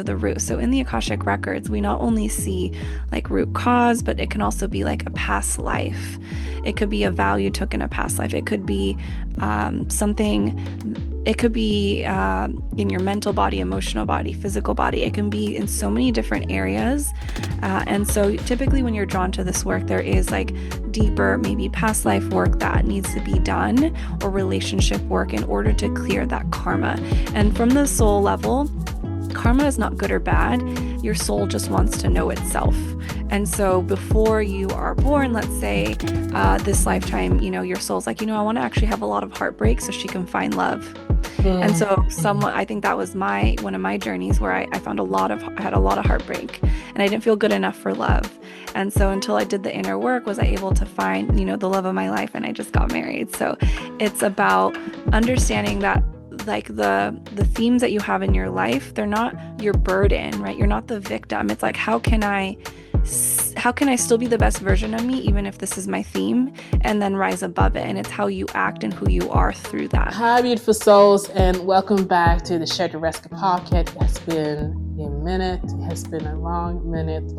the root. So in the Akashic Records, we not only see like root cause, but it can also be like a past life. It could be a vow you took in a past life. It could be something, it could be in your mental body, emotional body, physical body. It can be in so many different areas. And so typically when you're drawn to this work, there is like deeper, maybe past life work that needs to be done, or relationship work in order to clear that karma. And from the soul level, karma is not good or bad. Your soul just wants to know itself. And so before you are born, let's say this lifetime, your soul's like, I want to actually have a lot of heartbreak so she can find love. And so I think that was one of my journeys where I had a lot of heartbreak, and I didn't feel good enough for love. And so until I did the inner work, was I able to find, the love of my life, and I just got married. So it's about understanding that like the themes that you have in your life, they're not your burden, right? You're not the victim. It's like, how can I still be the best version of me, even if this is my theme, and then rise above it? And it's how you act and who you are through that. Hi, beautiful souls, and welcome back to the Share the Rescue podcast. It has been a minute. It has been a long minute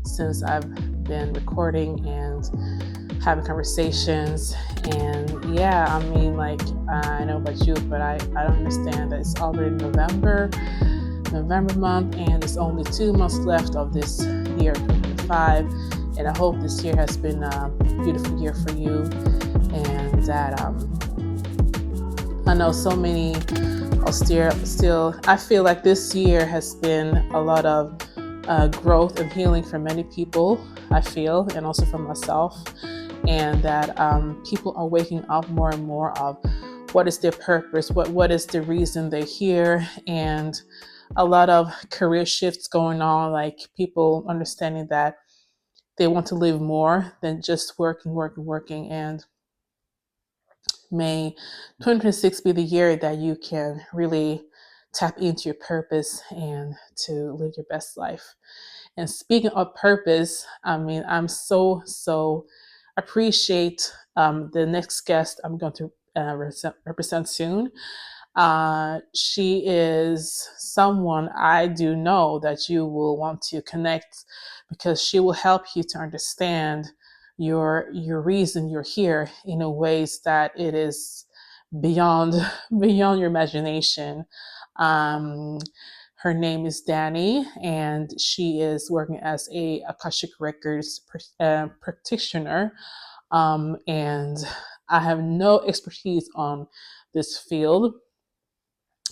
since I've been recording and having conversations. And yeah, I know about you, but I don't understand that it's already November month, and there's only 2 months left of this year, 2025. And I hope this year has been a beautiful year for you, and that I know so many are still, I feel like this year has been a lot of growth and healing for many people, I feel, and also for myself. And that people are waking up more and more of what is their purpose, what is the reason they're here, and a lot of career shifts going on, like people understanding that they want to live more than just working. And may 2026 be the year that you can really tap into your purpose and to live your best life. And speaking of purpose, I'm so appreciate the next guest I'm going to represent soon. She is someone I do know that you will want to connect, because she will help you to understand your reason you're here in a ways that it is beyond beyond your imagination. Um, Her name is Dani, and she is working as a Akashic Records practitioner. And I have no expertise on this field.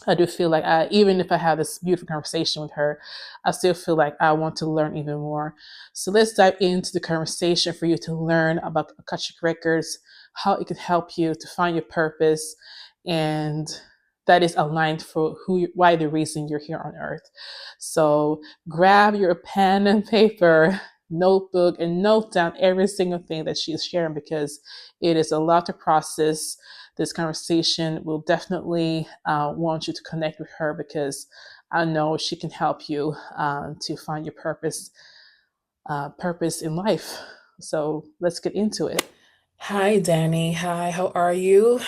I do feel like even if I have this beautiful conversation with her, I still feel like I want to learn even more. So let's dive into the conversation for you to learn about Akashic Records, how it can help you to find your purpose, and that is aligned for why the reason you're here on earth. So grab your pen and paper, notebook, and note down every single thing that she's sharing, because it is a lot to process. This conversation will definitely want you to connect with her, because I know she can help you to find your purpose in life. So let's get into it. Hi, Dani. Hi, how are you?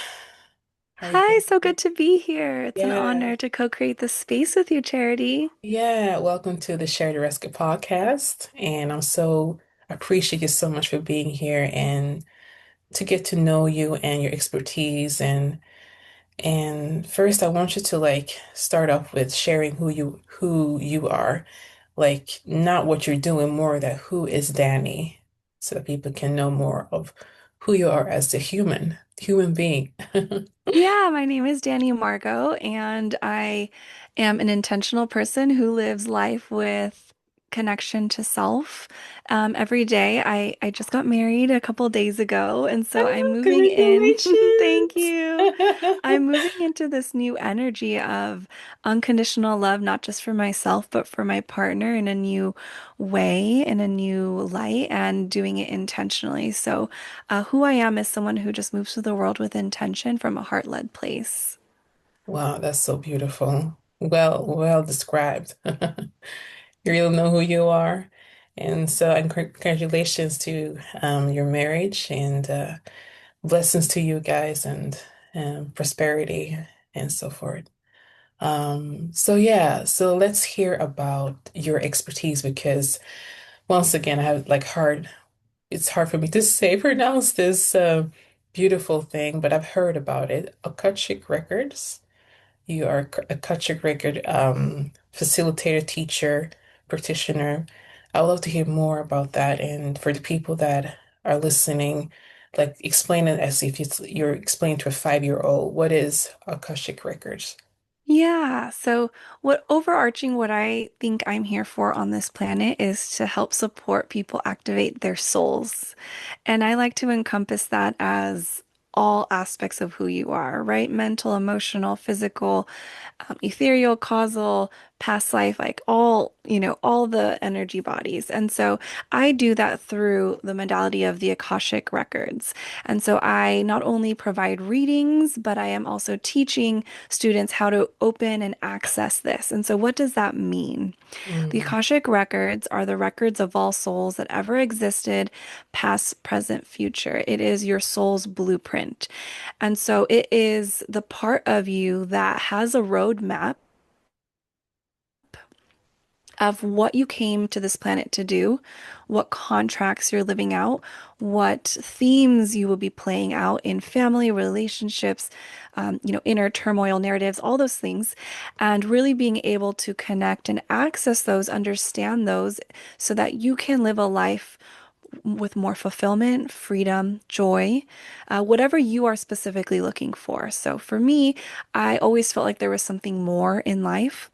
How are you Hi, doing? so good to be here. It's an Yeah. honor to co-create this space with you, Charity. Yeah, welcome to the Share the Rescue podcast. And I'm so appreciate you so much for being here and to get to know you and your expertise. And first, I want you to start off with sharing who you are, like not what you're doing, more that who is Dani, so that people can know more of who you are as a human being. Yeah, my name is Dani Margeaux, and I am an intentional person who lives life with connection to self. Every day, I just got married a couple days ago, and so I'm Oh, moving in. Thank congratulations. you. I'm moving into this new energy of unconditional love, not just for myself, but for my partner in a new way, in a new light, and doing it intentionally. So, who I am is someone who just moves through the world with intention from a heart-led place. Wow, that's so beautiful. Well described. You really know who you are. And so, and congratulations to your marriage, and blessings to you guys, and prosperity and so forth. So yeah, so let's hear about your expertise because once again, I have like it's hard for me to say pronounce this beautiful thing, but I've heard about it. Akashic Records. You are a Akashic Record facilitator, teacher, practitioner. I would love to hear more about that. And for the people that are listening, like explain it as if you're explaining to a 5-year-old, what is Akashic Records? Yeah. So, what I think I'm here for on this planet is to help support people activate their souls. And I like to encompass that as all aspects of who you are, right? Mental, emotional, physical, ethereal, causal, past life, like all the energy bodies. And so I do that through the modality of the Akashic Records. And so I not only provide readings, but I am also teaching students how to open and access this. And so what does that mean? The Mm, Akashic Records are the records of all souls that ever existed, past, present, future. It is your soul's blueprint. And so it is the part of you that has a roadmap of what you came to this planet to do, what contracts you're living out, what themes you will be playing out in family relationships, inner turmoil narratives, all those things, and really being able to connect and access those, understand those, so that you can live a life with more fulfillment, freedom, joy, whatever you are specifically looking for. So for me, I always felt like there was something more in life.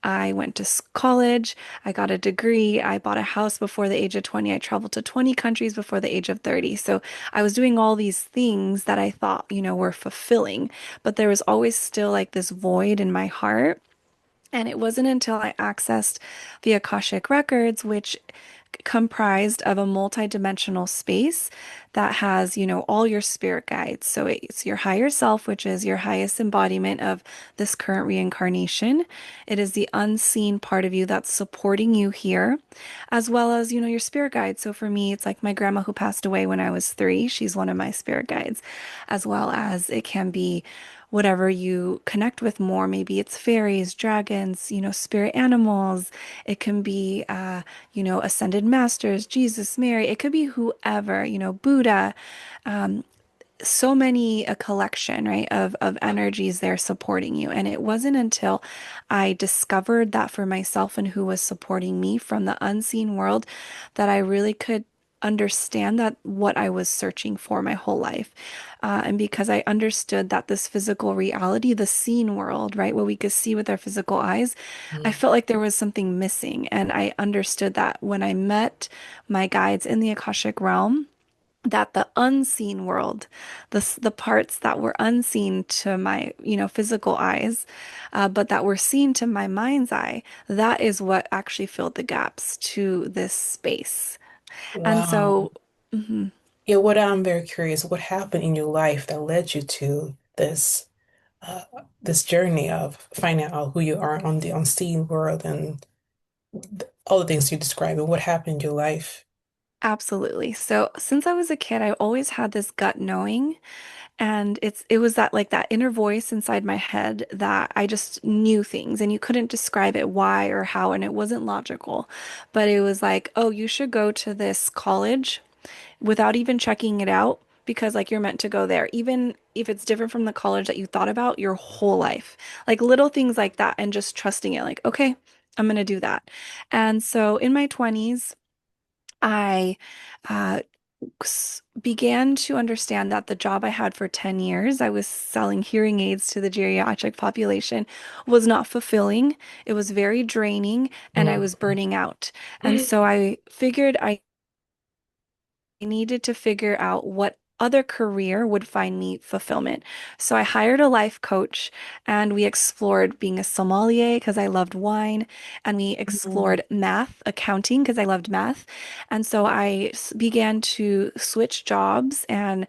I went to college, I got a degree, I bought a house before the age of 20, I traveled to 20 countries before the age of 30. So I was doing all these things that I thought, were fulfilling, but there was always still like this void in my heart. And it wasn't until I accessed the Akashic Records, which comprised of a multi-dimensional space that has, all your spirit guides. So it's your higher self, which is your highest embodiment of this current reincarnation. It is the unseen part of you that's supporting you here, as well as, your spirit guides. So for me, it's like my grandma who passed away when I was 3. She's one of my spirit guides, as well as it can be whatever you connect with more. Maybe it's fairies, dragons, spirit animals. It can be, ascended masters, Jesus, Mary. It could be whoever, Buddha. So many a collection, right, of energies there supporting you. And it wasn't until I discovered that for myself and who was supporting me from the unseen world that I really could understand that what I was searching for my whole life. And because I understood that this physical reality, the seen world, right, what we could see with our physical eyes, I mm, felt like there was something missing. And I understood that when I met my guides in the Akashic realm, that the unseen world, the parts that were unseen to my, physical eyes, but that were seen to my mind's eye, that is what actually filled the gaps to this space. And wow. so, mhm. Yeah, what I'm very curious, what happened in your life that led you to uh, this journey of finding out who you are on the unseen world and all the things you describe and what happened in your life? Absolutely. So since I was a kid, I always had this gut knowing. And it was that like that inner voice inside my head that I just knew things and you couldn't describe it why or how, and it wasn't logical. But it was like, oh, you should go to this college without even checking it out because like you're meant to go there, even if it's different from the college that you thought about your whole life. Like little things like that and just trusting it, like, okay, I'm gonna do that. And so in my 20s, I uh, began to understand that the job I had for 10 years, I was selling hearing aids to the geriatric population, was not fulfilling. It was very draining and I Mm. was burning out. And so I figured I needed to figure out what other career would find me fulfillment. So I hired a life coach and we explored being a sommelier because I loved wine, and we Mm. explored math, accounting because I loved math. And so I began to switch jobs and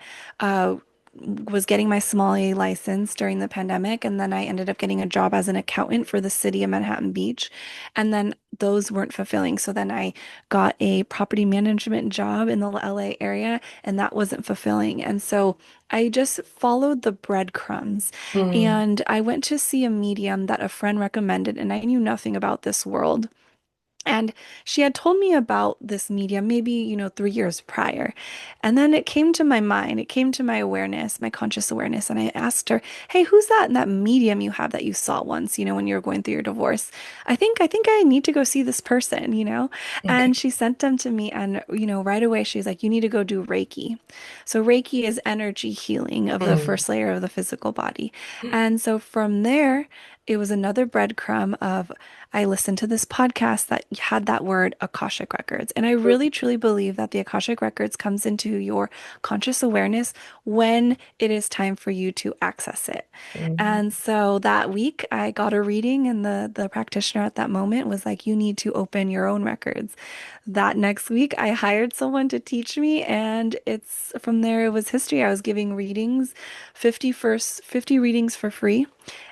was getting my sommelier license during the pandemic, and then I ended up getting a job as an accountant for the city of Manhattan Beach. And then those weren't fulfilling. So then I got a property management job in the LA area, and that wasn't fulfilling. And so I just followed the breadcrumbs. Mm, And I went to see a medium that a friend recommended, and I knew nothing about this world. And she had told me about this medium maybe, 3 years prior. And then it came to my mind, it came to my awareness, my conscious awareness. And I asked her, "Hey, who's that in that medium you have that you saw once, when you were going through your divorce? I think I need to go see this person." okay. And she sent them to me. And, right away she's like, "You need to go do Reiki." So Reiki is energy healing of the Mm, first layer of the physical body. And so from there, it was another breadcrumb of I listened to this podcast that had that word Akashic Records. And I really truly believe that the Akashic Records comes into your conscious awareness when it is time for you to access it. mm, And so that week I got a reading, and the practitioner at that moment was like, "You need to open your own records." That next week I hired someone to teach me, and it's from there it was history. I was giving readings, 50 readings for free.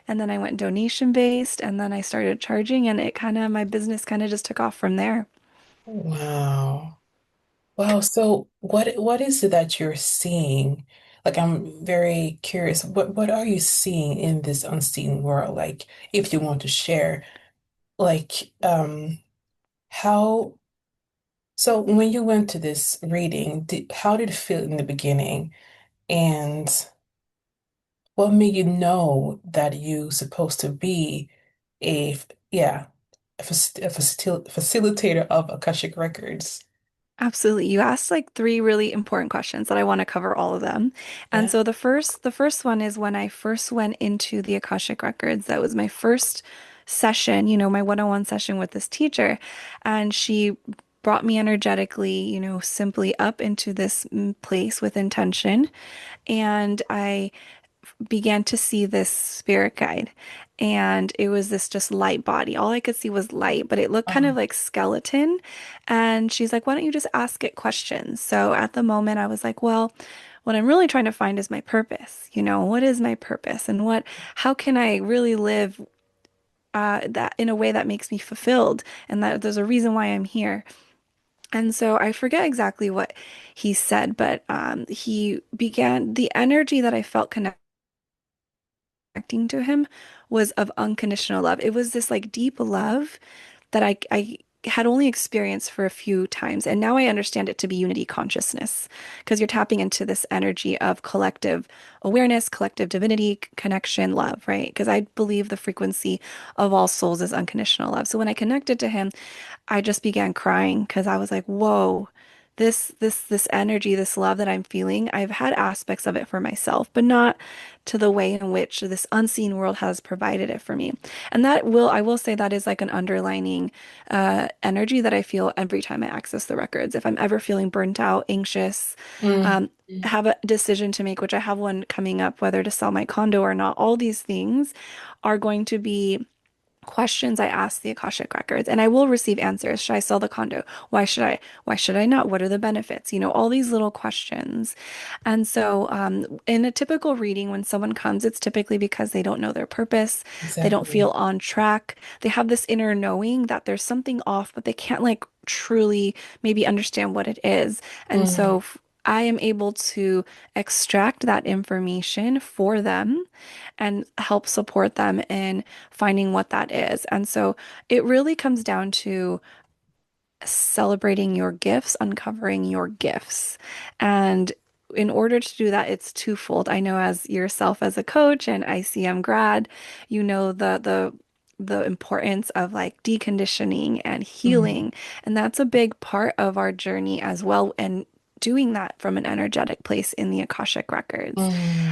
And then I went donation based, and then I started charging, and my business kind of just took off from there. wow. Wow. So what is it that you're seeing? Like I'm very curious. What are you seeing in this unseen world? Like if you want to share, like how so when you went to this reading, how did it feel in the beginning? And what made you know that you supposed to be a yeah, facilitator of Akashic Records? Absolutely. You asked like three really important questions that I want to cover all of them. And Yeah. so the first one is when I first went into the Akashic Records. That was my first session, my one-on-one session with this teacher. And she brought me energetically, simply up into this place with intention. And I began to see this spirit guide. And it was this just light body. All I could see was light, but it looked kind of Oh, like skeleton. And she's like, "Why don't you just ask it questions?" So at the moment, I was like, well, what I'm really trying to find is my purpose. What is my purpose, and how can I really live that in a way that makes me fulfilled, and that there's a reason why I'm here. And so I forget exactly what he said, but he began the energy that I felt connecting to him was of unconditional love. It was this like deep love that I had only experienced for a few times. And now I understand it to be unity consciousness because you're tapping into this energy of collective awareness, collective divinity, connection, love, right? Because I believe the frequency of all souls is unconditional love. So when I connected to him, I just began crying because I was like, whoa, this energy, this love that I'm feeling, I've had aspects of it for myself, but not to the way in which this unseen world has provided it for me. And I will say that is like an underlining energy that I feel every time I access the records. If I'm ever feeling burnt out, anxious, mm, um, have a decision to make, which I have one coming up, whether to sell my condo or not, all these things are going to be questions I ask the Akashic Records, and I will receive answers. Should I sell the condo? Why should I? Why should I not? What are the benefits? All these little questions. And so, in a typical reading, when someone comes, it's typically because they don't know their purpose. They don't feel exactly. on track. They have this inner knowing that there's something off, but they can't like truly maybe understand what it is. And Mm, so, I am able to extract that information for them and help support them in finding what that is. And so it really comes down to celebrating your gifts, uncovering your gifts. And in order to do that, it's twofold. I know as yourself as a coach and ICM grad, you know the importance of like deconditioning and mm, healing. And that's a big part of our journey as well. And doing that from an energetic place in the Akashic records.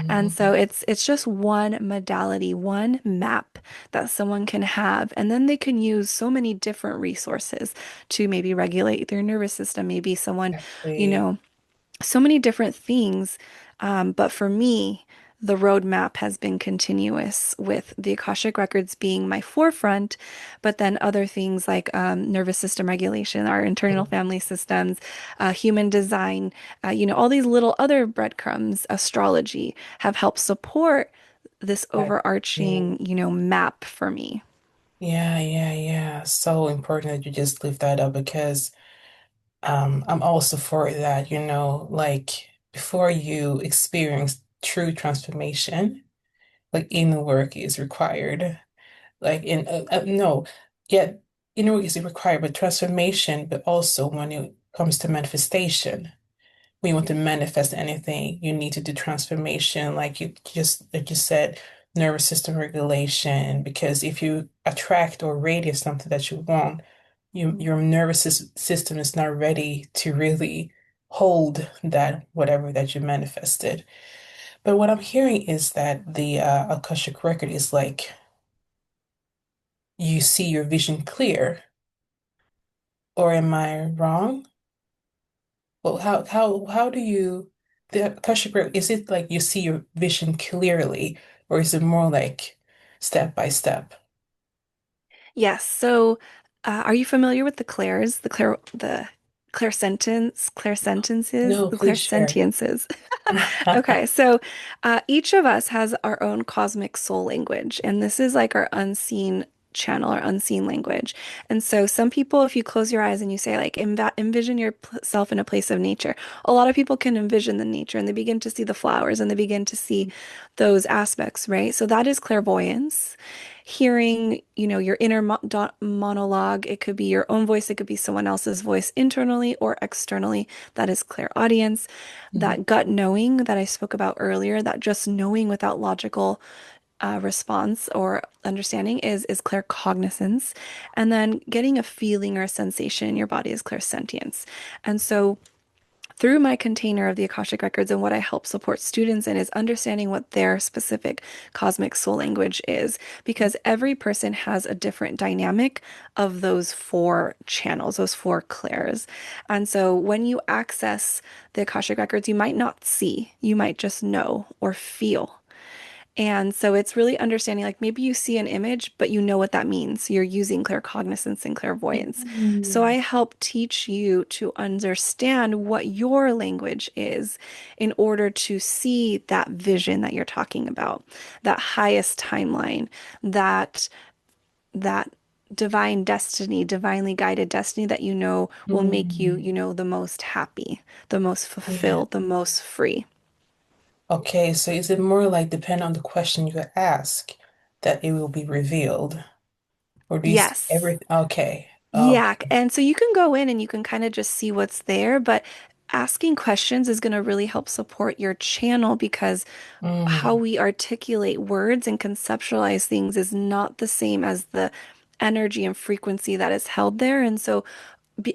And so mm, it's just one modality, one map that someone can have. And then they can use so many different resources to maybe regulate their nervous system. Maybe someone, you exactly. know, so many different things. But for me, the roadmap has been continuous with the Akashic Records being my forefront, but then other things like nervous system regulation, our internal family systems, human design, all these little other breadcrumbs, astrology have helped support this Right. overarching, map for me. Yeah, yeah, yeah. So important that you just lift that up because I'm also for that, like before you experience true transformation, like inner work is required. Like no, yet inner work is required, but transformation, but also when it comes to manifestation. When you want to manifest anything, you need to do transformation, like you said, nervous system regulation. Because if you attract or radiate something that you want, your nervous system is not ready to really hold that whatever that you manifested. But what I'm hearing is that the Akashic record is like you see your vision clear, or am I wrong? Well, how do you the Akashic record, is it like you see your vision clearly, or is it more like step by step? Yes. So, are you familiar with the clairs, the No, the please share. clairsentiences? Okay, so each of us has our own cosmic soul language, and this is like our unseen channel, our unseen language. And so, some people, if you close your eyes and you say, like, envision yourself in a place of nature, a lot of people can envision the nature and they begin to see the flowers and they begin to see those aspects, right? So, that is clairvoyance. Hearing, your inner monologue. It could be your own voice, it could be someone else's voice internally or externally. That is clairaudience. Mhm. That gut knowing that I spoke about earlier, that just knowing without logical response or understanding is claircognizance. And then getting a feeling or a sensation in your body is clairsentience. And so through my container of the Akashic Records and what I help support students in is understanding what their specific cosmic soul language is, because every person has a different dynamic of those four channels, those four clairs. And so when you access the Akashic Records, you might not see, you might just know or feel. And so it's really understanding, like maybe you see an image, but you know what that means. So you're using claircognizance and clairvoyance. So I Mm. help teach you to understand what your language is in order to see that vision that you're talking about, that highest timeline, that that divine destiny, divinely guided destiny that will make you, Mm. the most happy, the most Yeah. fulfilled, the most free. Okay, so is it more like depend on the question you ask that it will be revealed? Or do you see Yes. everything? Okay. Yeah, Okay. and so you can go in and you can kind of just see what's there, but asking questions is going to really help support your channel because how Mm. we articulate words and conceptualize things is not the same as the energy and frequency that is held there. And so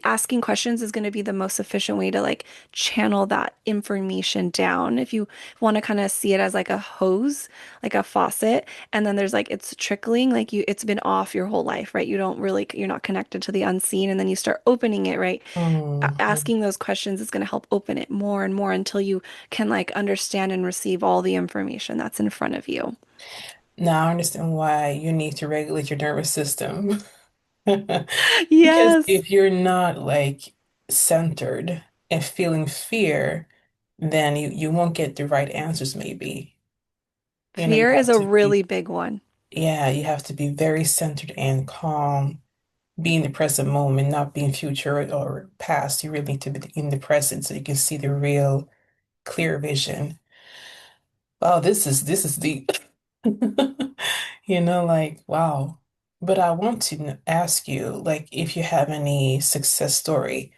asking questions is going to be the most efficient way to like channel that information down. If you want to kind of see it as like a hose, like a faucet, and then there's like it's trickling, like it's been off your whole life, right? You're not connected to the unseen, and then you start opening it, right? Mm. Asking those questions is going to help open it more and more until you can like understand and receive all the information that's in front of you. Now I understand why you need to regulate your nervous system. Because Yes. if you're not like centered and feeling fear, then you won't get the right answers maybe. You Fear is have a to be, really big one. yeah, you have to be very centered and calm, be in the present moment, not be in future or past. You really need to be in the present so you can see the real clear vision. Oh, this is deep. Like, wow. But I want to ask you, like, if you have any success story,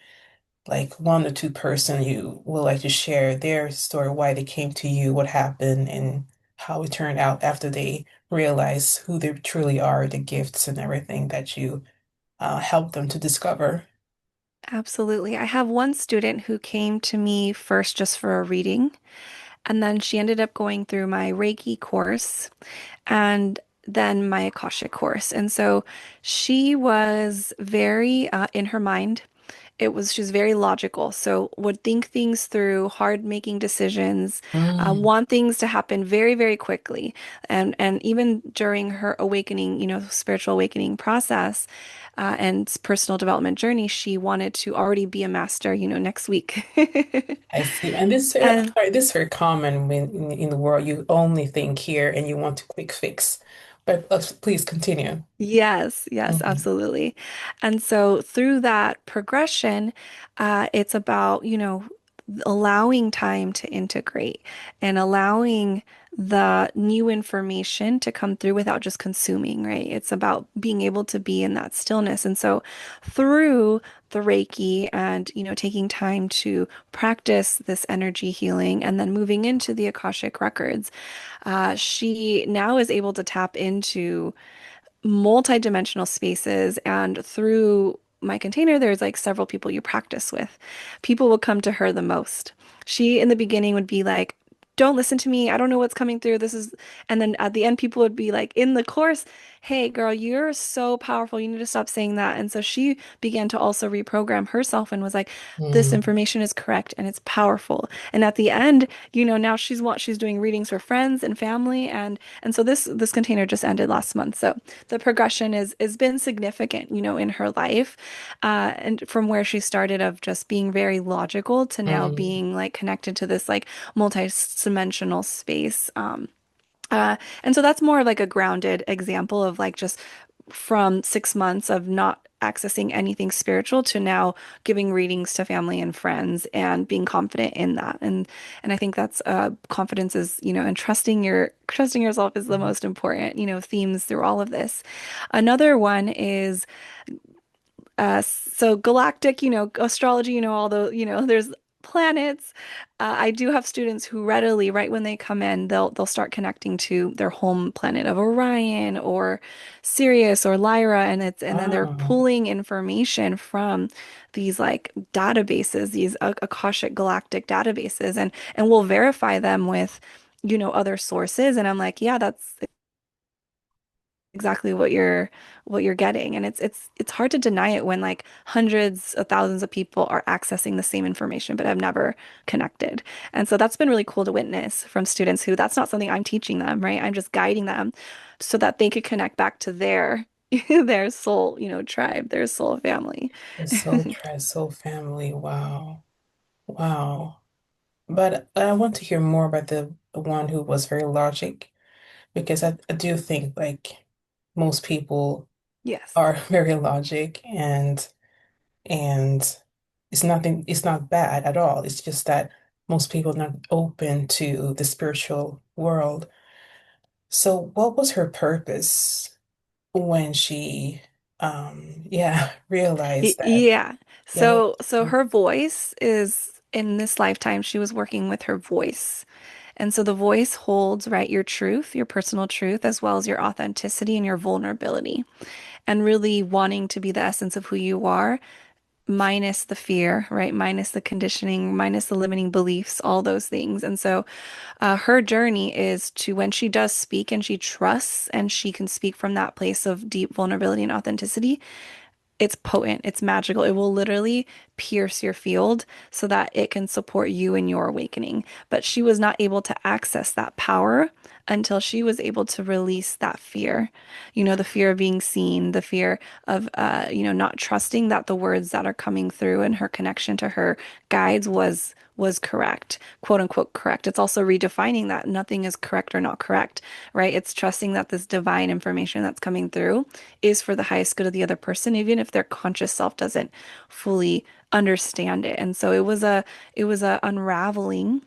like one or two person you would like to share their story, why they came to you, what happened, and how it turned out after they realize who they truly are, the gifts and everything that you helped them to discover. Absolutely. I have one student who came to me first just for a reading, and then she ended up going through my Reiki course and then my Akashic course. And so she was very in her mind. She's very logical, so would think things through, hard making decisions, Mm, want things to happen very, very quickly. And even during her awakening, spiritual awakening process, and personal development journey, she wanted to already be a master, next week. I see. And this, And sorry, this is very common when in the world you only think here and you want a quick fix. But please continue. yes, yes, Mhm. absolutely. And so through that progression, it's about, allowing time to integrate and allowing the new information to come through without just consuming, right? It's about being able to be in that stillness. And so through the Reiki and, taking time to practice this energy healing and then moving into the Akashic Records, she now is able to tap into multi-dimensional spaces, and through my container there's like several people you practice with. People will come to her the most. She in the beginning would be like, don't listen to me, I don't know what's coming through, this is, and then at the end people would be like in the course, hey girl, you're so powerful, you need to stop saying that. And so she began to also reprogram herself and was like, this Mm, information is correct and it's powerful. And at the end, now she's doing readings for friends and family, and so this container just ended last month. So the progression is been significant, in her life, and from where she started of just being very logical to now mm, being like connected to this like multi-dimensional space. And so that's more like a grounded example of like just from 6 months of not accessing anything spiritual to now giving readings to family and friends and being confident in that. And I think that's confidence is, and trusting yourself is the mm. most important, themes through all of this. Another one is so galactic, astrology, all the, there's planets. I do have students who readily, right when they come in, they'll start connecting to their home planet of Orion or Sirius or Lyra, and then they're Wow. pulling information from these like databases, these Akashic galactic databases, and we'll verify them with, other sources. And I'm like, yeah, that's exactly what you're getting, and it's hard to deny it when like hundreds of thousands of people are accessing the same information but have never connected. And so that's been really cool to witness from students who that's not something I'm teaching them, right? I'm just guiding them so that they could connect back to their their soul, tribe, their soul family. The soul tribe, soul family. Wow. Wow. But I want to hear more about the one who was very logic because I do think like most people Yes. are very logic and it's not bad at all. It's just that most people are not open to the spiritual world. So what was her purpose when she yeah, realized that? Yeah. Yeah, what So her voice is in this lifetime, she was working with her voice. And so the voice holds, right, your truth, your personal truth, as well as your authenticity and your vulnerability, and really wanting to be the essence of who you are, minus the fear, right? Minus the conditioning, minus the limiting beliefs, all those things. And so her journey is to when she does speak and she trusts and she can speak from that place of deep vulnerability and authenticity, it's potent, it's magical. It will literally pierce your field so that it can support you in your awakening. But she was not able to access that power until she was able to release that fear. The fear of being seen, the fear of not trusting that the words that are coming through and her connection to her guides was correct, quote unquote correct. It's also redefining that nothing is correct or not correct, right? It's trusting that this divine information that's coming through is for the highest good of the other person, even if their conscious self doesn't fully understand it. And so it was a unraveling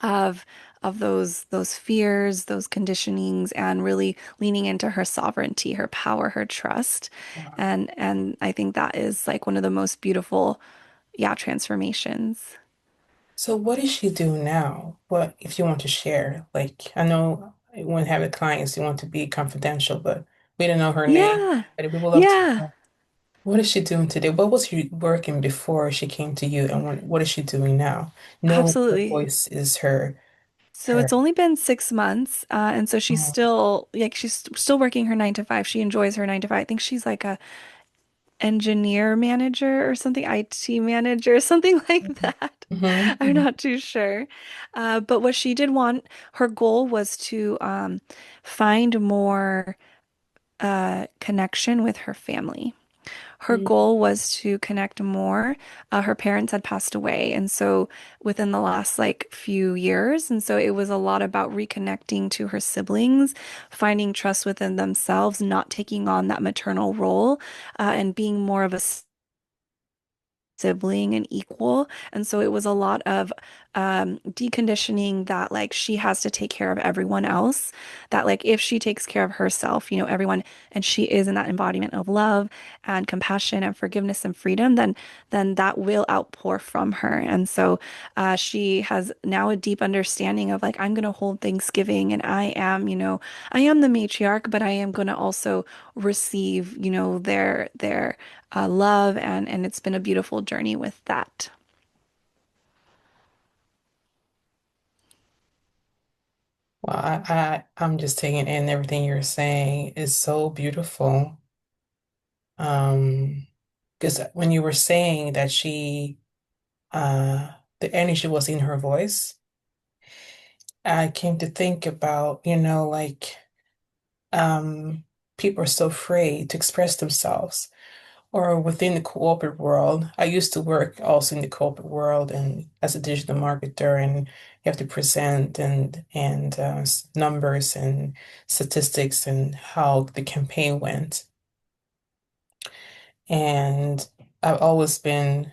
of those fears, those conditionings, and really leaning into her sovereignty, her power, her trust. wow. And I think that is like one of the most beautiful, yeah, transformations. So what does she do now? What if you want to share? Like I know when having clients you want to be confidential, but we don't know her name. Yeah. But we would love to Yeah, know. What is she doing today? What was she working before she came to you, and what is she doing now? No, her absolutely. voice is her So her. it's only been 6 months, and so she's still working her 9 to 5. She enjoys her 9 to 5. I think she's like a engineer manager or something, IT manager, something like that. I'm Mm-hmm. not too sure. But what she did want, her goal was to find more connection with her family. Her goal was to connect more. Her parents had passed away, and so within the last like few years, and so it was a lot about reconnecting to her siblings, finding trust within themselves, not taking on that maternal role, and being more of a sibling and equal. And so it was a lot of deconditioning that like she has to take care of everyone else, that like if she takes care of herself, everyone, and she is in that embodiment of love and compassion and forgiveness and freedom, then that will outpour from her. And so she has now a deep understanding of like, I'm going to hold Thanksgiving and I am the matriarch, but I am going to also receive, their love, and it's been a beautiful journey with that. Well, I'm just taking in everything you're saying. It's so beautiful. Um, because when you were saying that the energy was in her voice, I came to think about, like, um, people are so afraid to express themselves. Or within the corporate world, I used to work also in the corporate world and as a digital marketer, and you have to present and numbers and statistics and how the campaign went. And I've always been,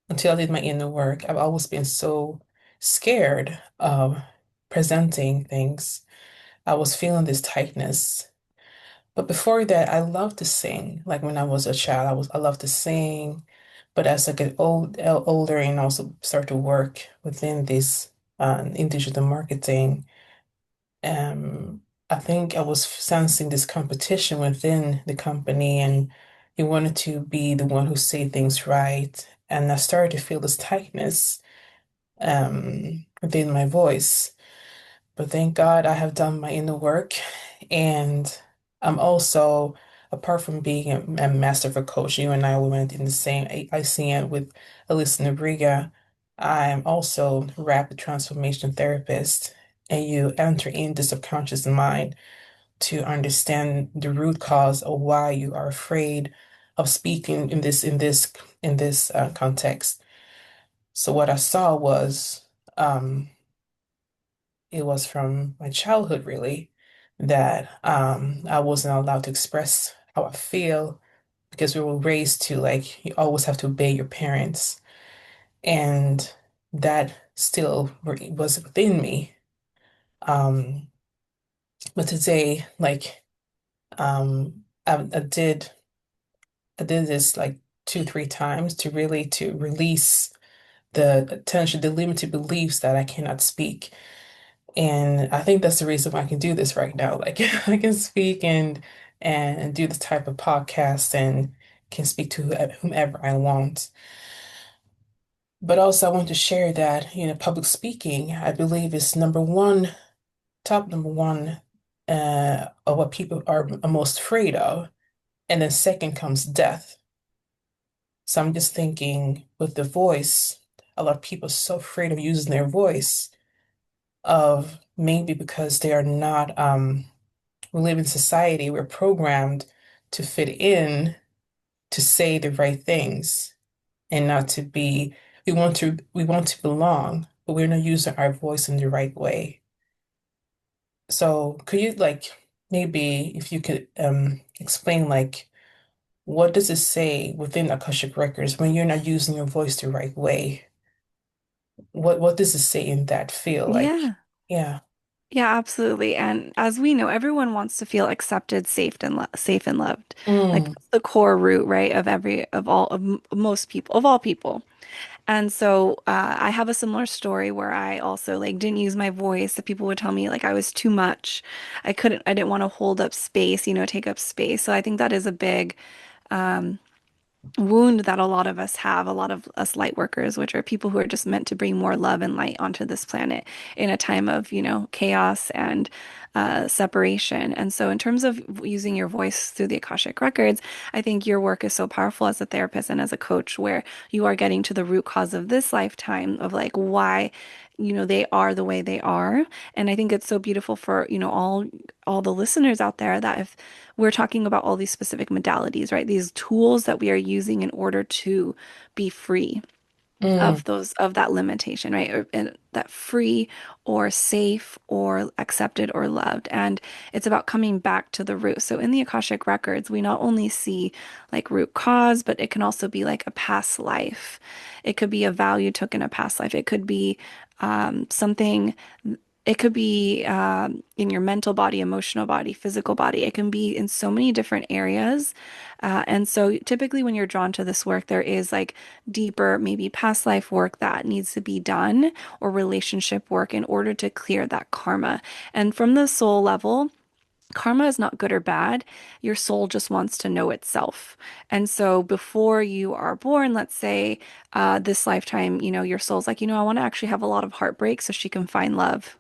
until I did my inner work, I've always been so scared of presenting things. I was feeling this tightness. But before that, I loved to sing. Like when I was a child, I loved to sing. But as I get older and also start to work within this in digital marketing, I think I was sensing this competition within the company, and you wanted to be the one who say things right. And I started to feel this tightness within my voice. But thank God I have done my inner work. And I'm also, apart from being a master of a coach, you and I we went in the same ICN with Alyssa Nabriga. I'm also rapid transformation therapist. And you enter in the subconscious mind to understand the root cause of why you are afraid of speaking in this context. So what I saw was um it was from my childhood really that I wasn't allowed to express how I feel because we were raised to like you always have to obey your parents, and that still was within me. Um, but today, like I did this like two, three times to really to release the attention, the limited beliefs that I cannot speak. And I think that's the reason why I can do this right now. Like I can speak and do this type of podcast and can speak to whomever I want. But also I want to share that, public speaking, I believe is number one, top number one, of what people are most afraid of. And then second comes death. So I'm just thinking with the voice, a lot of people are so afraid of using their voice of maybe because they are not we live in society, we're programmed to fit in, to say the right things, and not to be, we want to belong, but we're not using our voice in the right way. So could you like maybe if you could explain like what does it say within Akashic Records when you're not using your voice the right way? What does it say in that feel like? Yeah. Yeah. Yeah, absolutely. And as we know, everyone wants to feel accepted, safe and loved. Like Mm, that's the core root, right, of all of most people, of all people. And so I have a similar story where I also like didn't use my voice. That people would tell me like I was too much. I didn't want to hold up space, take up space. So I think that is a big wound that a lot of us have, a lot of us light workers, which are people who are just meant to bring more love and light onto this planet in a time of, chaos and separation. And so, in terms of using your voice through the Akashic Records, I think your work is so powerful as a therapist and as a coach, where you are getting to the root cause of this lifetime of like why, they are the way they are. And I think it's so beautiful for, all the listeners out there that if we're talking about all these specific modalities, right? These tools that we are using in order to be free Mm, of that limitation, right? Or and that free or safe or accepted or loved. And it's about coming back to the root. So in the Akashic Records, we not only see like root cause, but it can also be like a past life. It could be a value took in a past life. It could be something. It could be in your mental body, emotional body, physical body. It can be in so many different areas. And so typically when you're drawn to this work, there is like deeper, maybe past life work that needs to be done or relationship work in order to clear that karma. And from the soul level, karma is not good or bad. Your soul just wants to know itself. And so before you are born, let's say this lifetime, your soul's like, I want to actually have a lot of heartbreak so she can find love.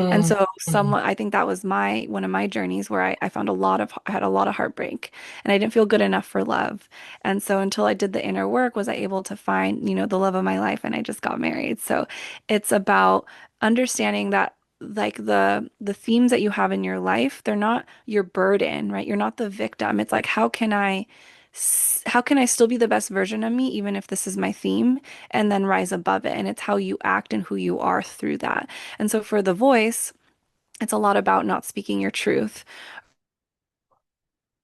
And mm, so mm, I think that was one of my journeys where I found I had a lot of heartbreak and I didn't feel good enough for love. And so until I did the inner work, was I able to find, the love of my life and I just got married. So it's about understanding that like the themes that you have in your life, they're not your burden, right? You're not the victim. It's like, how can I still be the best version of me, even if this is my theme, and then rise above it? And it's how you act and who you are through that. And so for the voice, it's a lot about not speaking your truth,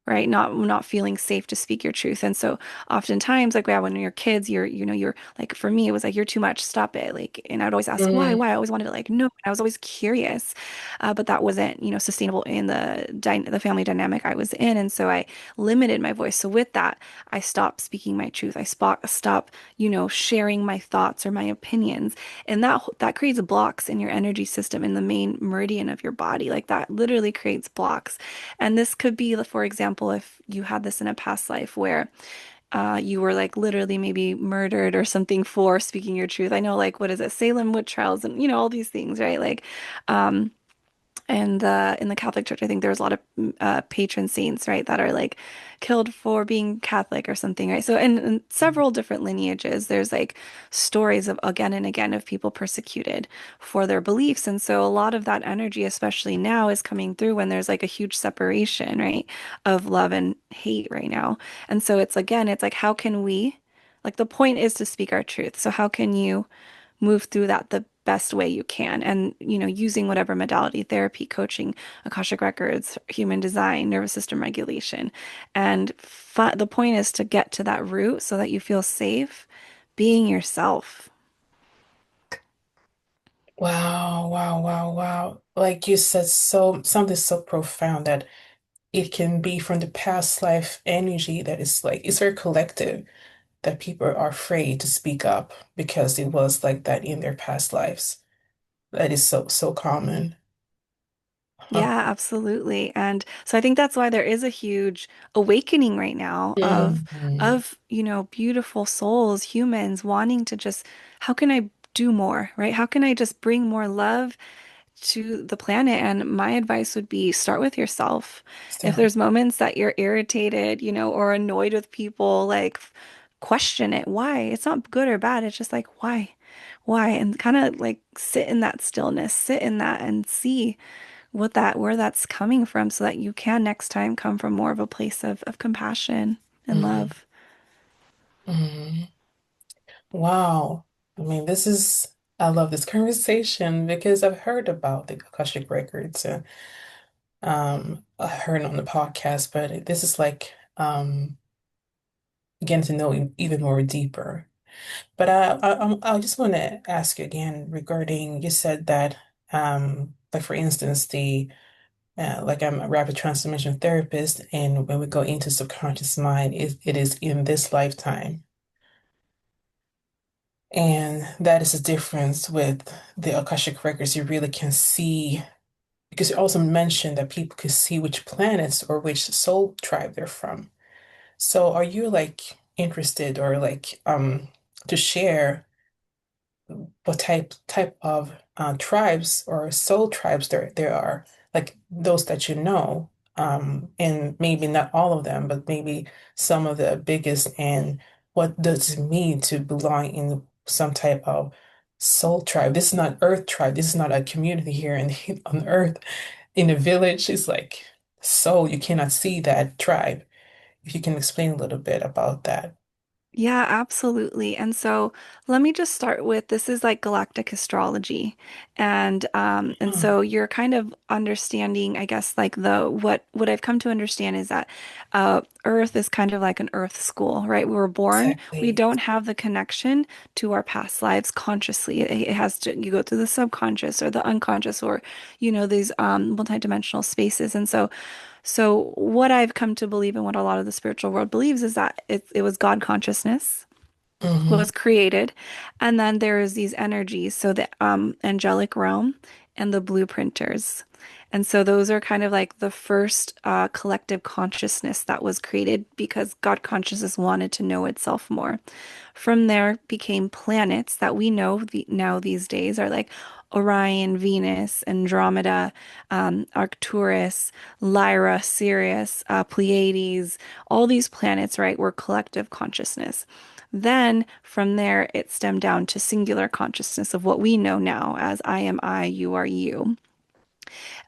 right? Not feeling safe to speak your truth. And so oftentimes, like, yeah, when you're kids, you're like, for me, it was like, you're too much, stop it. Like, and I'd always ask why, mm, why. I always wanted to like, no, I was always curious. But that wasn't, sustainable in the family dynamic I was in. And so I limited my voice. So with that, I stopped speaking my truth. I stopped, sharing my thoughts or my opinions. And that creates blocks in your energy system in the main meridian of your body. Like that literally creates blocks. And this could be, for example, if you had this in a past life where you were like literally maybe murdered or something for speaking your truth. I know, like, what is it, Salem witch trials and, all these things, right? Like, um, and in the Catholic Church, I think there's a lot of patron saints, right, that are like killed for being Catholic or something, right? So, in several different lineages, there's like stories of again and again of people persecuted for their beliefs. And so, a lot of that energy, especially now, is coming through when there's like a huge separation, right, of love and hate right now. And so, it's like, how can we, like, the point is to speak our truth. So, how can you move through that the best way you can? And, using whatever modality, therapy, coaching, Akashic Records, human design, nervous system regulation. And the point is to get to that root so that you feel safe being yourself. Wow, wow, wow, wow. Like you said, so something so profound that it can be from the past life energy that is like it's very collective that people are afraid to speak up because it was like that in their past lives. That is so common. Huh. Yeah, absolutely. And so I think that's why there is a huge awakening right now Mhm. beautiful souls, humans wanting to just, how can I do more, right? How can I just bring more love to the planet? And my advice would be start with yourself. If So, there's moments that you're irritated, or annoyed with people, like question it. Why? It's not good or bad. It's just like, why? Why? And kind of like sit in that stillness, sit in that and see where that's coming from so that you can next time come from more of a place of compassion and mhm, love. mhm. Wow. I mean, I love this conversation because I've heard about the Akashic Records and I heard on the podcast, but this is like getting to know even more deeper. But I just want to ask you again regarding you said that like for instance like I'm a rapid transformation therapist, and when we go into subconscious mind, it is in this lifetime. And that is the difference with the Akashic Records. You really can see, because you also mentioned that people can see which planets or which soul tribe they're from. So are you like interested or like to share what type of tribes or soul tribes there are? like those that you know, and maybe not all of them, but maybe some of the biggest, and what does it mean to belong in some type of soul tribe? This is not Earth tribe. This is not a community here on Earth. In a village, it's like soul. You cannot see that tribe. If you can explain a little bit about that. Yeah, absolutely. And so let me just start with this is like galactic astrology. And Oh, so you're kind of understanding, I guess, like the what I've come to understand is that Earth is kind of like an Earth school, right? We were born, we exactly. don't have the connection to our past lives consciously. It has to you go through the subconscious or the unconscious or these multidimensional spaces. And so what I've come to believe and what a lot of the spiritual world believes is that it was God consciousness Hmm. was created, and then there is these energies, so the angelic realm and the blueprinters. And so those are kind of like the first collective consciousness that was created because God consciousness wanted to know itself more. From there became planets that we know now these days are like Orion, Venus, Andromeda, Arcturus, Lyra, Sirius, Pleiades, all these planets, right, were collective consciousness. Then from there, it stemmed down to singular consciousness of what we know now as I am I, you are you.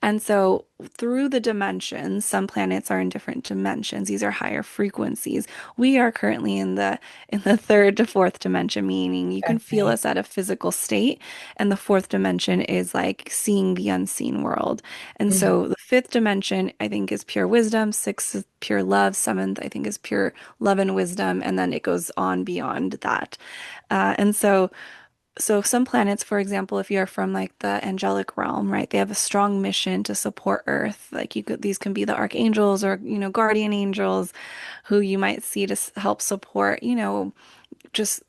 And so through the dimensions, some planets are in different dimensions. These are higher frequencies. We are currently in the third to fourth dimension, meaning you can feel Exactly. us at a physical state. And the fourth dimension is like seeing the unseen world. And Hmm. so the fifth dimension, I think, is pure wisdom. Sixth is pure love. Seventh, I think, is pure love and wisdom. And then it goes on beyond that. And so some planets, for example, if you're from like the angelic realm, right, they have a strong mission to support Earth. Like these can be the archangels or, guardian angels who you might see to help support, just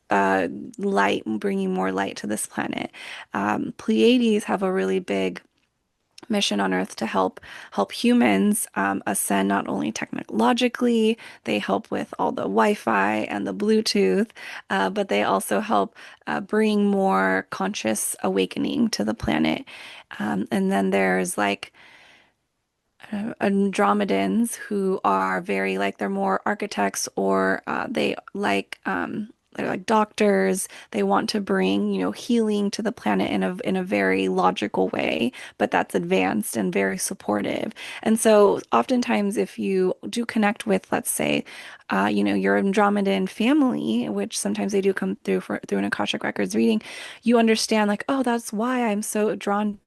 light, bringing more light to this planet. Pleiades have a really big mission on Earth to help humans ascend not only technologically, they help with all the Wi-Fi and the Bluetooth, but they also help bring more conscious awakening to the planet. And then there's like Andromedans who are very like they're more architects or they're like doctors. They want to bring, healing to the planet in a very logical way, but that's advanced and very supportive. And so oftentimes if you do connect with, let's say, your Andromedan family, which sometimes they do come through an Akashic Records reading, you understand like, oh, that's why I'm so drawn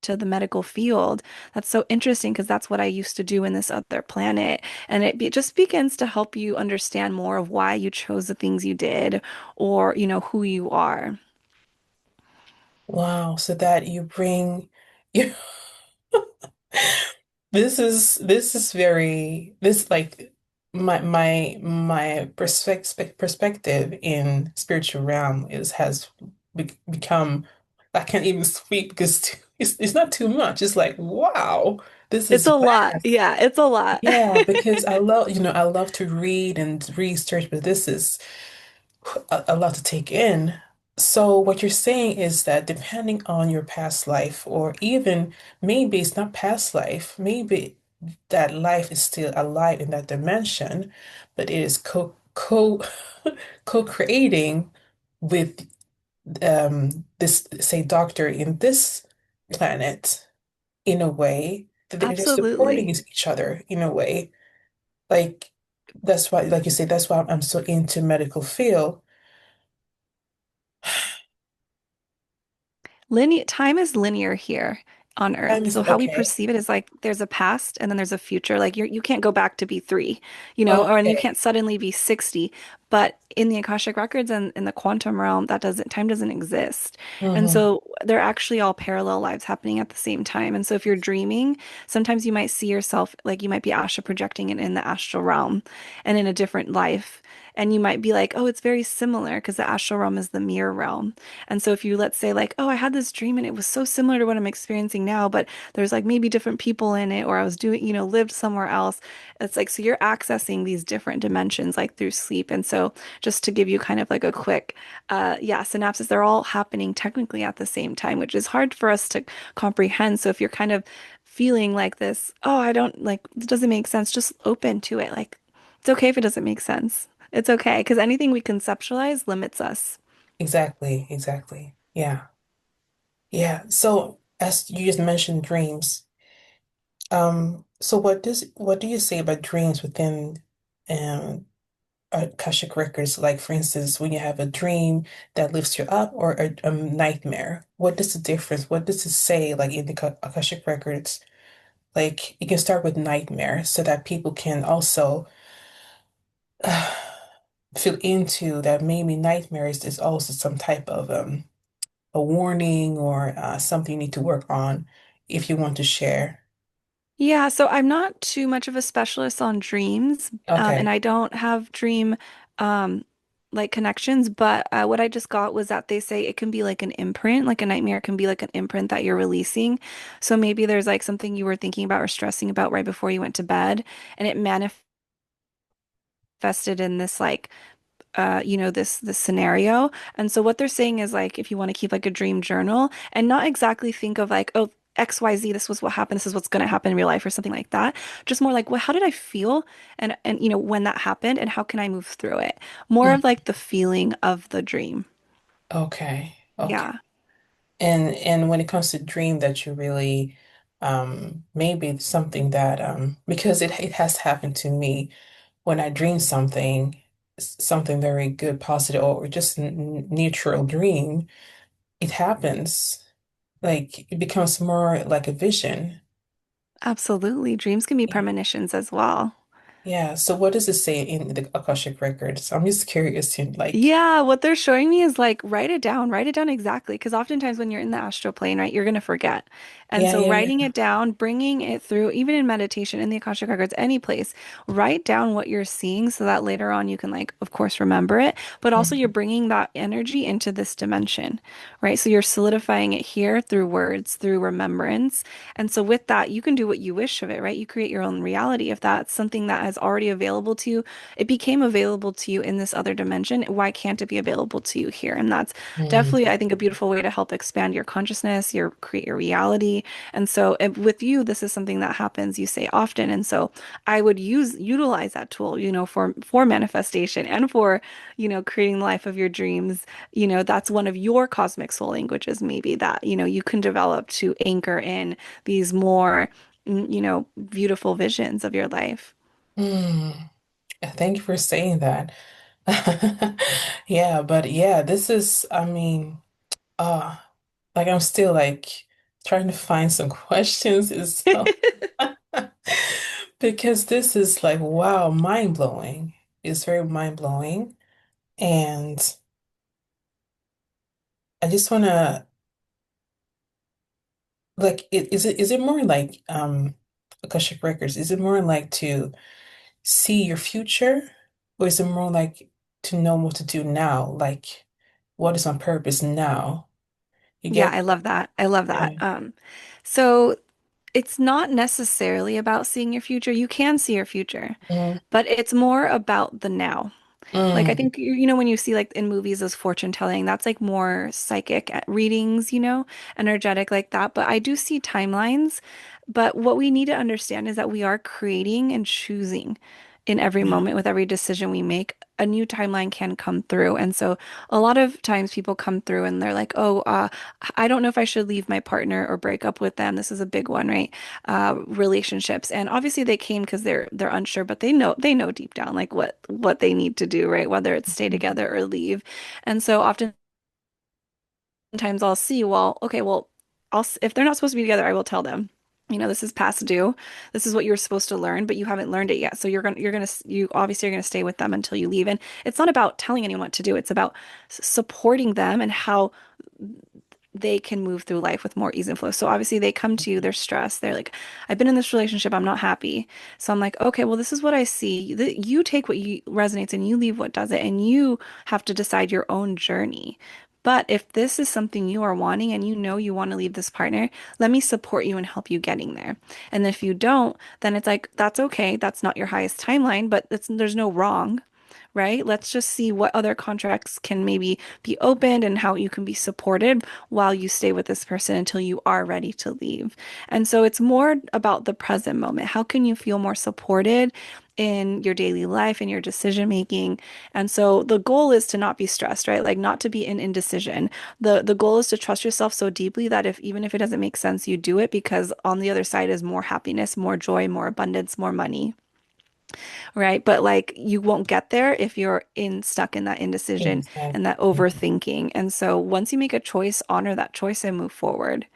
to the medical field. That's so interesting because that's what I used to do in this other planet. And just begins to help you understand more of why you chose the things you did or, who you are. Wow. So that you bring you this is very this like my perspective in spiritual realm is has become I can't even speak because it's not too much. It's like wow, this It's is a lot. vast. Yeah, it's a lot. Yeah, because I love to read and research, but this is a lot to take in. So what you're saying is that depending on your past life, or even maybe it's not past life, maybe that life is still alive in that dimension, but it is co-creating with this say doctor in this planet in a way that they're just supporting Absolutely. each other in a way. Like that's why, like you say, that's why I'm so into medical field. Time is linear here on Earth. Time is So how we okay. perceive it is like there's a past and then there's a future. Like you can't go back to be three, or and you Okay. can't suddenly be 60. But in the Akashic Records and in the quantum realm, that doesn't time doesn't exist. And Hmm. so they're actually all parallel lives happening at the same time. And so if you're dreaming, sometimes you might see yourself like you might be astral projecting it in the astral realm and in a different life. And you might be like, oh, it's very similar because the astral realm is the mirror realm. And so if you, let's say, like, oh, I had this dream and it was so similar to what I'm experiencing now, but there's like maybe different people in it, or I was doing, lived somewhere else. It's like, so you're accessing these different dimensions like through sleep. And so just to give you kind of like a quick, yeah, synapses, they're all happening technically at the same time, which is hard for us to comprehend. So if you're kind of feeling like this, oh, I don't like, it doesn't make sense, just open to it. Like, it's okay if it doesn't make sense. It's okay because anything we conceptualize limits us. Exactly, exactly. Yeah. Yeah. So as you just mentioned dreams, so what do you say about dreams within um Akashic Records? Like for instance, when you have a dream that lifts you up or a nightmare, what is the difference? What does it say like in the Akashic Records? Like you can start with nightmare so that people can also uh, feel into that maybe nightmares is also some type of a warning or something you need to work on if you want to share. Yeah, so I'm not too much of a specialist on dreams, and Okay. I don't have dream um, like connections. But what I just got was that they say it can be like an imprint, like a nightmare can be like an imprint that you're releasing. So maybe there's like something you were thinking about or stressing about right before you went to bed, and it manifested in this like this scenario. And so what they're saying is like if you want to keep like a dream journal and not exactly think of like, oh, XYZ, this was what happened, this is what's going to happen in real life or something like that. Just more like, well, how did I feel? And when that happened and how can I move through it? More Mm, of like the feeling of the dream. okay. Okay. Yeah. And when it comes to dream that you really maybe it's something that because it has happened to me when I dream something something very good, positive, or just neutral dream, it happens. Like it becomes more like a vision. Absolutely. Dreams can be Yeah. premonitions as well. Yeah. So what does it say in the Akashic Records? I'm just curious to like, Yeah, what they're showing me is like write it down exactly. Because oftentimes when you're in the astral plane, right, you're going to forget. And yeah, so yeah, writing yeah. it down, bringing it through, even in meditation, in the Akashic Records, any place, write down what you're seeing so that later on you can, like, of course, remember it. But also you're Mhm. bringing that energy into this dimension, right? So you're solidifying it here through words, through remembrance. And so with that, you can do what you wish of it, right? You create your own reality. If that's something that is already available to you, it became available to you in this other dimension. Why can't it be available to you here? And that's Mm, definitely, I think, a beautiful way to help expand your consciousness, your create your reality. And so with you, this is something that happens, you say often. And so I would utilize that tool, for manifestation and for, creating the life of your dreams. That's one of your cosmic soul languages, maybe that, you can develop to anchor in these more, beautiful visions of your life. mm. Thank you for saying that. Yeah, but yeah, this is, I mean, uh, like I'm still like trying to find some questions itself because this is like, wow, mind blowing. It's very mind blowing. And I just want to like, is it more like, Akashic Records, is it more like to see your future, or is it more like to know what to do now? Like, what is on purpose now? You Yeah, get, I love that. I love that. yeah. So it's not necessarily about seeing your future. You can see your future, Mm, but it's more about the now. Like I mm, think when you see like in movies as fortune telling, that's like more psychic readings, energetic like that. But I do see timelines. But what we need to understand is that we are creating and choosing in every yeah. moment with every decision we make. A new timeline can come through. And so a lot of times people come through and they're like, oh, I don't know if I should leave my partner or break up with them. This is a big one, right? Relationships. And obviously they came because they're unsure, but they know deep down like what they need to do, right? Whether it's stay Mhm. together or leave. And so oftentimes I'll see, well, okay, well, if they're not supposed to be together, I will tell them. This is past due. This is what you're supposed to learn, but you haven't learned it yet. So you obviously are gonna stay with them until you leave. And it's not about telling anyone what to do. It's about supporting them and how they can move through life with more ease and flow. So obviously they come to you, they're stressed. They're like, I've been in this relationship, I'm not happy. So I'm like, okay, well, this is what I see. You take what you resonates and you leave what doesn't, and you have to decide your own journey. But if this is something you are wanting and you know you want to leave this partner, let me support you and help you getting there. And if you don't, then it's like, that's okay. That's not your highest timeline, but there's no wrong, right? Let's just see what other contracts can maybe be opened and how you can be supported while you stay with this person until you are ready to leave. And so it's more about the present moment. How can you feel more supported in your daily life and your decision making? And so the goal is to not be stressed, right? Like not to be in indecision. The goal is to trust yourself so deeply that if even if it doesn't make sense, you do it because on the other side is more happiness, more joy, more abundance, more money, right? But like you won't get there if you're in stuck in that indecision and that Exactly. overthinking. And so once you make a choice, honor that choice and move forward.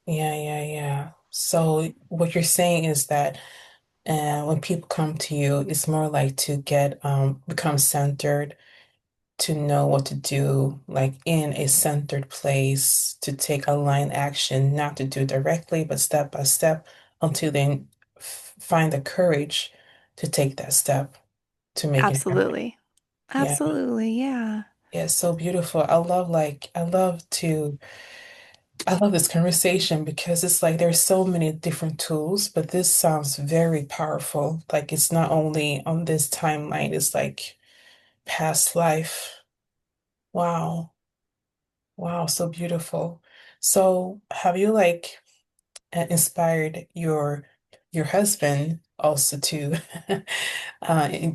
Yeah, yeah, yeah. So what you're saying is that when people come to you, it's more like to get become centered, to know what to do, like in a centered place, to take aligned action, not to do directly, but step by step until they find the courage to take that step to make it happen. Absolutely. Yeah. Absolutely. Yeah. Yeah, so beautiful. I love this conversation because it's like there's so many different tools, but this sounds very powerful. Like it's not only on this timeline, it's like past life. Wow. Wow, so beautiful. So have you like inspired your husband also to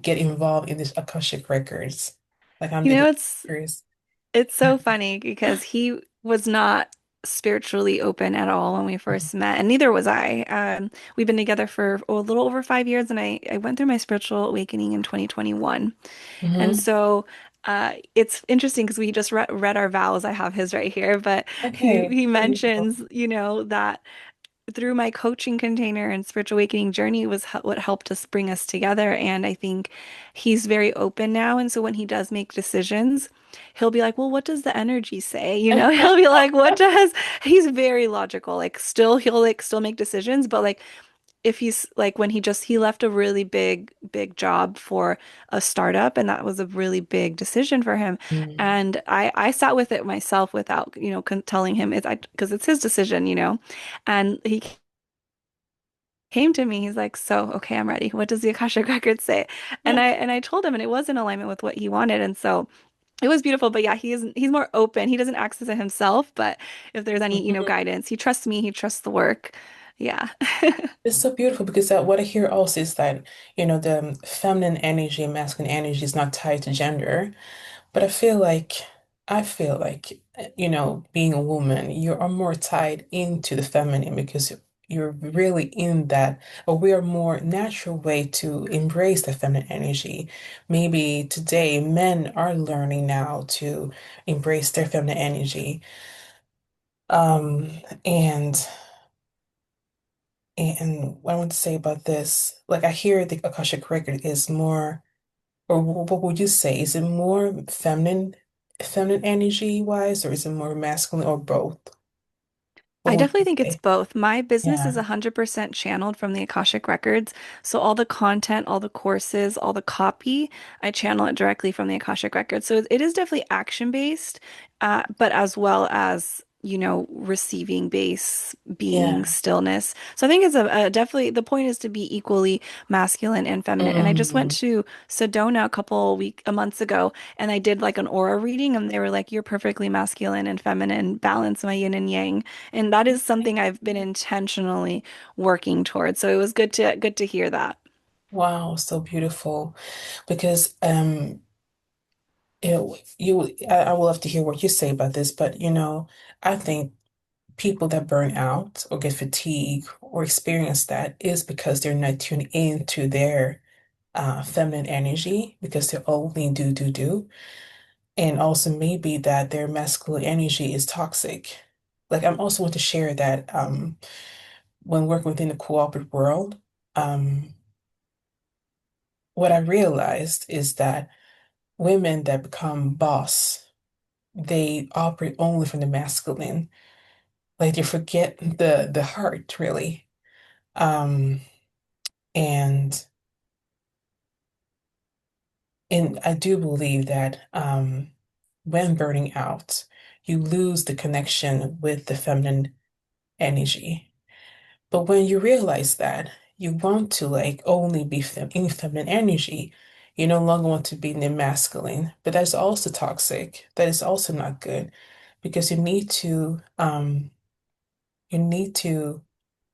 get involved in this Akashic Records? Like I'm You know, getting it's curious. It's so funny because he was not spiritually open at all when we first met, and neither was I. We've been together for a little over 5 years, and I went through my spiritual awakening in 2021. And Hmm. so it's interesting because we just read our vows. I have his right here, but Okay. he So beautiful. mentions, that through my coaching container and spiritual awakening journey was what helped us bring us together. And I think he's very open now. And so when he does make decisions, he'll be like, well, what does the energy say? He'll be like, he's very logical. Like still, he'll like still make decisions, but like if he's like when he left a really big job for a startup and that was a really big decision for him, Mm. and I sat with it myself without telling him it's because it's his decision, and he came to me. He's like, so, okay, I'm ready. What does the Akashic Records say? And I told him, and it was in alignment with what he wanted. And so it was beautiful. But yeah, he's more open. He doesn't access it himself, but if there's any, Mhm. guidance, he trusts me, he trusts the work. Yeah. It's so beautiful because what I hear also is that, the feminine energy and masculine energy is not tied to gender. But I feel like, being a woman, you are more tied into the feminine because you're really in that, or we are more natural way to embrace the feminine energy. Maybe today men are learning now to embrace their feminine energy. Um, and what I want to say about this, like I hear the Akashic record is more. Or what would you say? Is it more feminine energy wise, or is it more masculine, or both? What I would definitely you think it's say? both. My business is Yeah. 100% channeled from the Akashic Records. So all the content, all the courses, all the copy, I channel it directly from the Akashic Records. So it is definitely action based, but as well as, receiving base, being Yeah. stillness. So I think it's a definitely the point is to be equally masculine and feminine. And I just went Mm. to Sedona a months ago, and I did like an aura reading, and they were like, "You're perfectly masculine and feminine, balance my yin and yang." And that is something I've been intentionally working towards. So it was good to hear that. Wow, so beautiful. Because I will have to hear what you say about this, but I think people that burn out or get fatigue or experience that is because they're not tuned into their feminine energy because they're only do. And also maybe that their masculine energy is toxic. Like I'm also want to share that when working within the cooperative world, um, what I realized is that women that become boss, they operate only from the masculine. Like they forget the heart, really. Um, and and I do believe that when burning out, you lose the connection with the feminine energy. But when you realize that you want to like only be in feminine energy, you no longer want to be in the masculine. But that's also toxic. That is also not good because you need to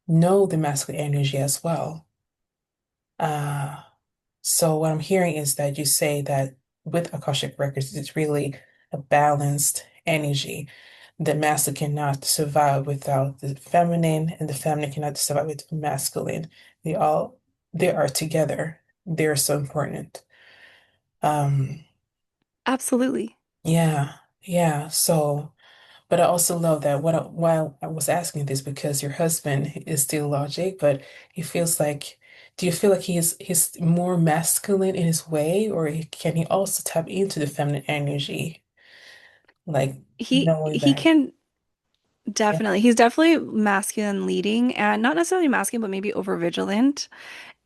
know the masculine energy as well. Uh, so what I'm hearing is that you say that with Akashic Records, it's really a balanced energy. The masculine cannot survive without the feminine, and the feminine cannot survive with the masculine. They all they are together. They're so important. Um, Absolutely. yeah, yeah. So, but I also love that while I was asking this because your husband is still logic, but he feels like, do you feel like he's more masculine in his way, or can he also tap into the feminine energy, like knowing He that? can Yeah. definitely, he's definitely masculine leading, and not necessarily masculine, but maybe over vigilant.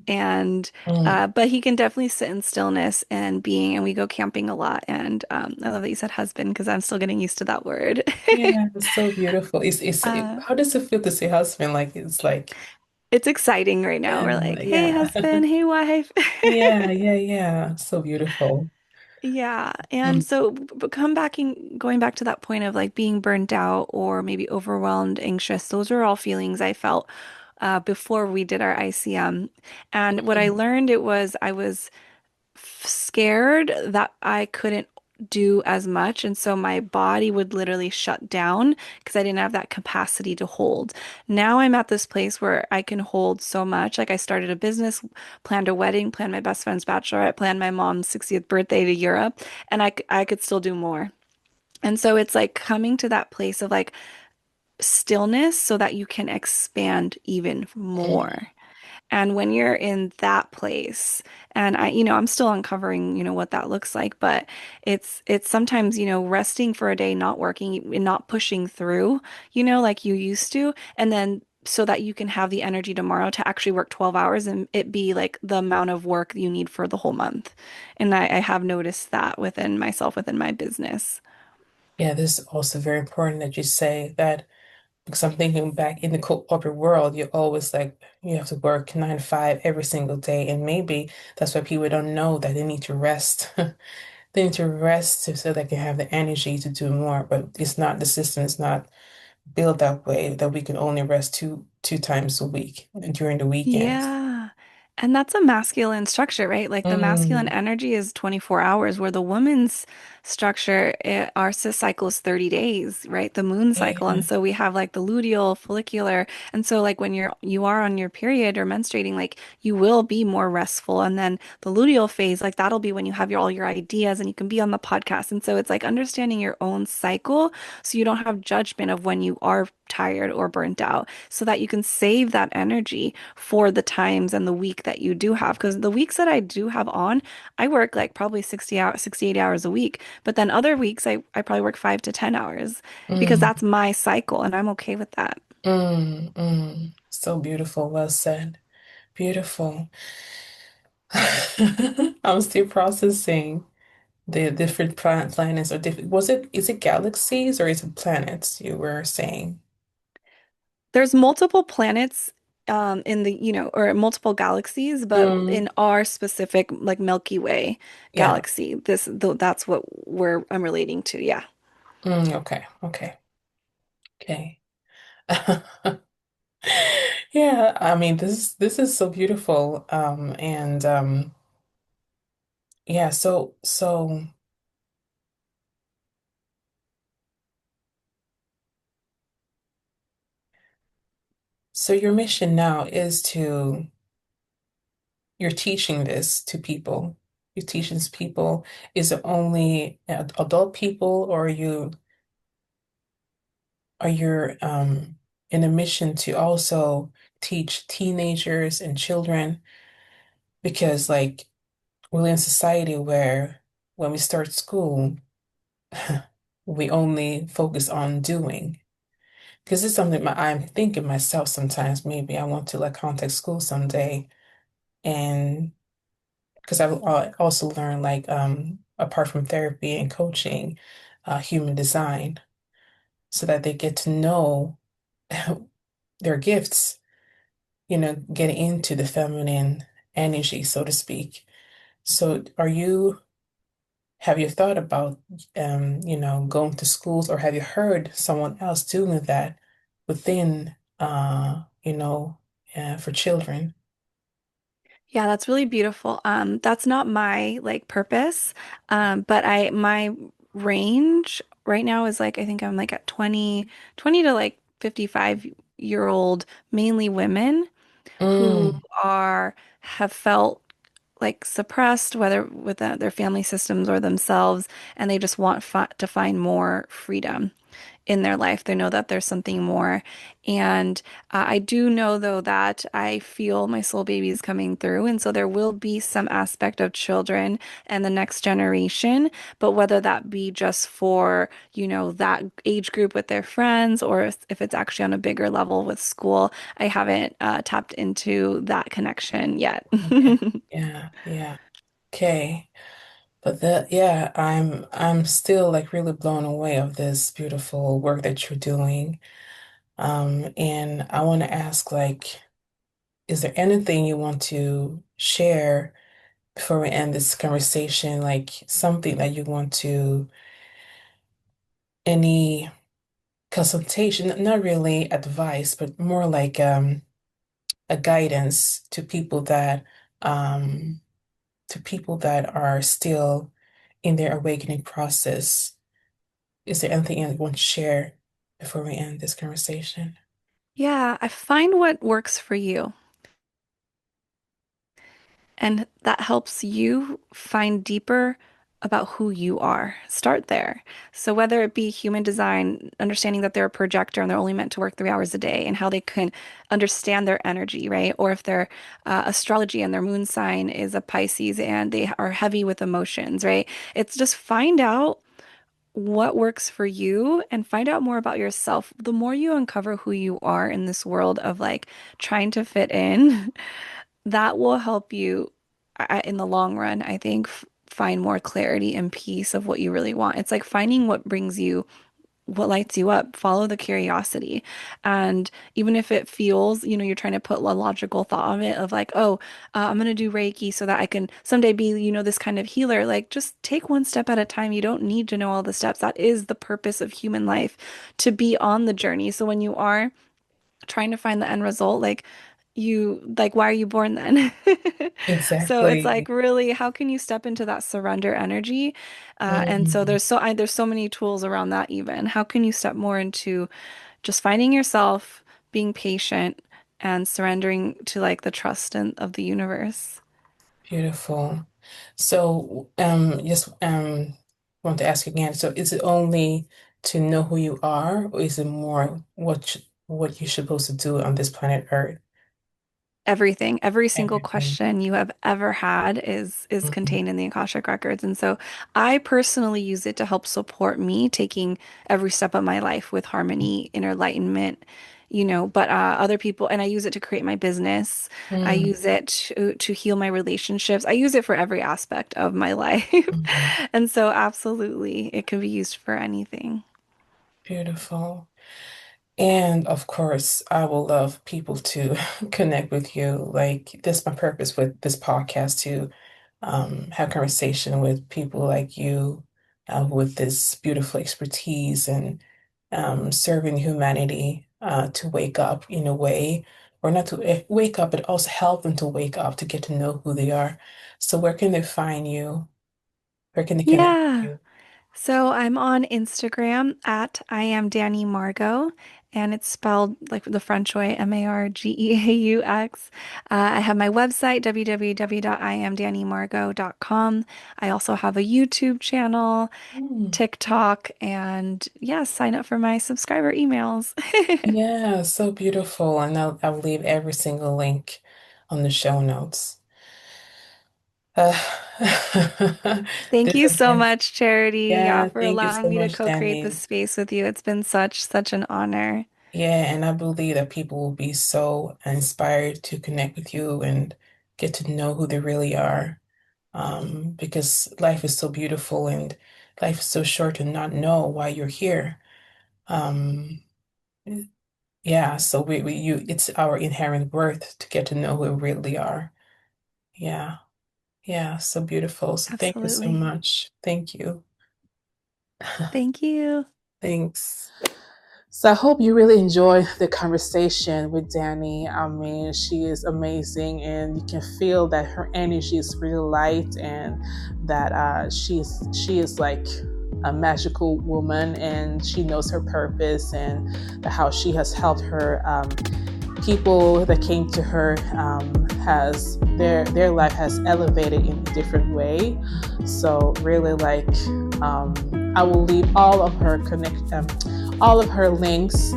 And Mm. but he can definitely sit in stillness and being, and we go camping a lot. And I love that you said husband because I'm still getting used to that word. Yeah, it's so beautiful. uh, How does it feel to say husband? Like it's like, it's exciting right now. yeah, We're like, hey yeah, husband, hey wife. yeah, yeah, yeah. So beautiful. Yeah. And Mm. so, but going back to that point of like being burnt out or maybe overwhelmed, anxious, those are all feelings I felt before we did our ICM. And what I Mm. learned it was I was scared that I couldn't do as much. And so my body would literally shut down because I didn't have that capacity to hold. Now I'm at this place where I can hold so much. Like I started a business, planned a wedding, planned my best friend's bachelorette, planned my mom's 60th birthday to Europe, and I could still do more. And so it's like coming to that place of like stillness so that you can expand even Mm. more. And when you're in that place, and I'm still uncovering, what that looks like, but it's sometimes, resting for a day, not working and not pushing through, like you used to, and then so that you can have the energy tomorrow to actually work 12 hours and it be like the amount of work you need for the whole month. And I have noticed that within myself, within my business. Yeah, this is also very important that you say that because I'm thinking back in the corporate world, you're always like you have to work 9 to 5 every single day, and maybe that's why people don't know that they need to rest. They need to rest so they can have the energy to do more. But it's not the system is not built that way that we can only rest two times a week during the weekends. Yeah. And that's a masculine structure, right? Like the masculine Mm, energy is 24 hours, where the woman's structure, our cycle is 30 days, right? The moon cycle. yeah. And so we have like the luteal, follicular. And so like when you are on your period or menstruating, like you will be more restful. And then the luteal phase, like that'll be when you have all your ideas and you can be on the podcast. And so it's like understanding your own cycle so you don't have judgment of when you are tired or burnt out so that you can save that energy for the times and the week that you do have. Because the weeks that I do have on, I work like probably 60 hours, 68 hours a week. But then other weeks, I probably work 5 to 10 hours because Mm, that's my cycle and I'm okay with that. mm. So beautiful. Well said. Beautiful. I'm still processing the different planets or different. Is it galaxies or is it planets you were saying? There's multiple planets in the, or multiple galaxies, but Mm, in our specific like Milky Way yeah. galaxy, that's what I'm relating to. Yeah. Okay. Okay. Okay. Yeah, I mean this is so beautiful. And yeah, so your mission now is to you're teaching this to people. You're teaching this people. Is it only adult people, or are you in a mission to also teach teenagers and children? Because like we're in a society where when we start school, we only focus on doing. Because it's something I'm thinking myself sometimes, maybe I want to like contact school someday. And because I've also learned like apart from therapy and coaching, human design, so that they get to know their gifts, get into the feminine energy, so to speak. So have you thought about, going to schools, or have you heard someone else doing that within, for children? Yeah, that's really beautiful. That's not my like purpose. But my range right now is like I think I'm like at 20 to like 55-year-old, mainly women who Mm, are have felt like suppressed, whether with their family systems or themselves, and they just want fi to find more freedom in their life. They know that there's something more. And I do know, though, that I feel my soul baby is coming through. And so there will be some aspect of children and the next generation. But whether that be just for, that age group with their friends, or if it's actually on a bigger level with school, I haven't tapped into that connection yet. okay. Yeah, yeah. Okay. But yeah, I'm still like really blown away of this beautiful work that you're doing. And I want to ask, like, is there anything you want to share before we end this conversation? Like something that you want to, any consultation, not really advice, but more like a guidance um to people that are still in their awakening process. Is there anything you want to share before we end this conversation? Yeah, I find what works for you. And that helps you find deeper about who you are. Start there. So, whether it be human design, understanding that they're a projector and they're only meant to work 3 hours a day, and how they can understand their energy, right? Or if they're astrology and their moon sign is a Pisces and they are heavy with emotions, right? It's just find out what works for you and find out more about yourself. The more you uncover who you are in this world of like trying to fit in, that will help you in the long run, I think, find more clarity and peace of what you really want. It's like finding what brings you, what lights you up, follow the curiosity. And even if it feels, you're trying to put a logical thought of it of like, oh, I'm going to do Reiki so that I can someday be, this kind of healer. Like, just take one step at a time. You don't need to know all the steps. That is the purpose of human life, to be on the journey. So when you are trying to find the end result, why are you born then? So it's like Exactly. really, how can you step into that surrender energy? And so Mhm. there's so many tools around that even. How can you step more into just finding yourself, being patient, and surrendering to like the trust of the universe? Beautiful. So, just want to ask again. So, is it only to know who you are, or is it more what you're supposed to do on this planet Earth? Everything, every single Everything. question you have ever had is Mhm. contained in the Akashic Records. And so I personally use it to help support me taking every step of my life with harmony, inner enlightenment, but other people, and I use it to create my business. I Mm, use it to heal my relationships. I use it for every aspect of my life. mhm. And so absolutely, it can be used for anything. Beautiful. And of course, I will love people to connect with you. Like this, my purpose with this podcast to have conversation with people like you with this beautiful expertise and serving humanity to wake up in a way, or not to wake up, but also help them to wake up to get to know who they are. So where can they find you? Where can they connect with Yeah. you? So I'm on Instagram at I am Dani Margeaux, and it's spelled like the French way, Margeaux. I have my website, www.iamdanimargeaux.com. I also have a YouTube channel, Mm. TikTok, and yeah, sign up for my subscriber emails. Yeah, so beautiful. And I'll leave every single link on the show notes. Uh, Thank this you has so been, much, Charity, yeah, yeah, for thank you allowing so me to much, co-create this Dani. space with you. It's been such an honor. Yeah, and I believe that people will be so inspired to connect with you and get to know who they really are. Because life is so beautiful and life is so short to not know why you're here. Um, yeah, so it's our inherent worth to get to know who we really are. Yeah, yeah, so beautiful. So thank you so Absolutely. much. Thank you. Thank you. Thanks. So I hope you really enjoyed the conversation with Dani. I mean, she is amazing, and you can feel that her energy is really light, and that she is like a magical woman, and she knows her purpose, and how she has helped her people that came to her has their life has elevated in a different way. So really, like, I will leave all of her links,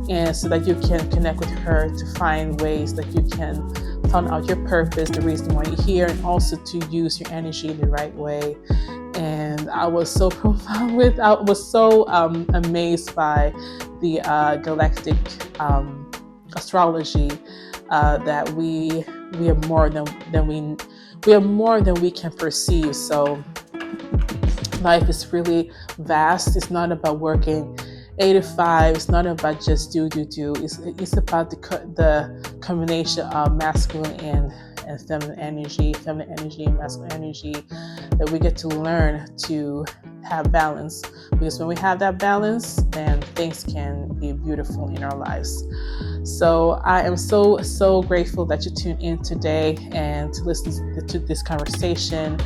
and so that you can connect with her to find ways that you can find out your purpose, the reason why you're here, and also to use your energy in the right way. And I was so I was so amazed by the galactic astrology, that we are more than we are more than we can perceive. So life is really vast. It's not about working 8 to 5. It's not about just do. It's about the combination of masculine and feminine energy and masculine energy, that we get to learn to have balance. Because when we have that balance, then things can be beautiful in our lives. So I am so grateful that you tuned in today and to listen to this conversation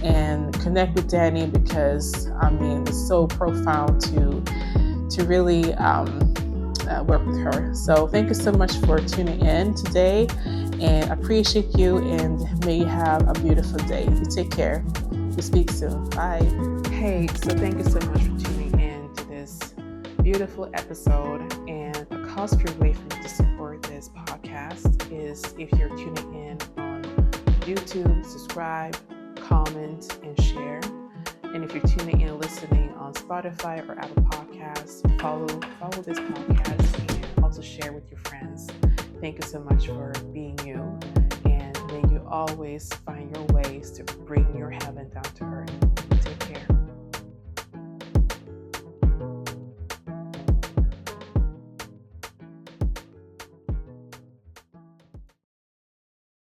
and connect with Dani, because I mean, it's so profound to really work with her. So thank you so much for tuning in today, and I appreciate you, and may you have a beautiful day. You take care. We speak soon. Bye. Hey, so thank you so much for tuning in to this beautiful episode. And a cost-free way for you to support this podcast is if you're tuning in on YouTube, subscribe, comment, and share. And if you're tuning in listening on Spotify or Apple Podcasts, follow this podcast and also share with your friends. Thank you so much for being you, and may you always find your ways to bring your heaven down to earth.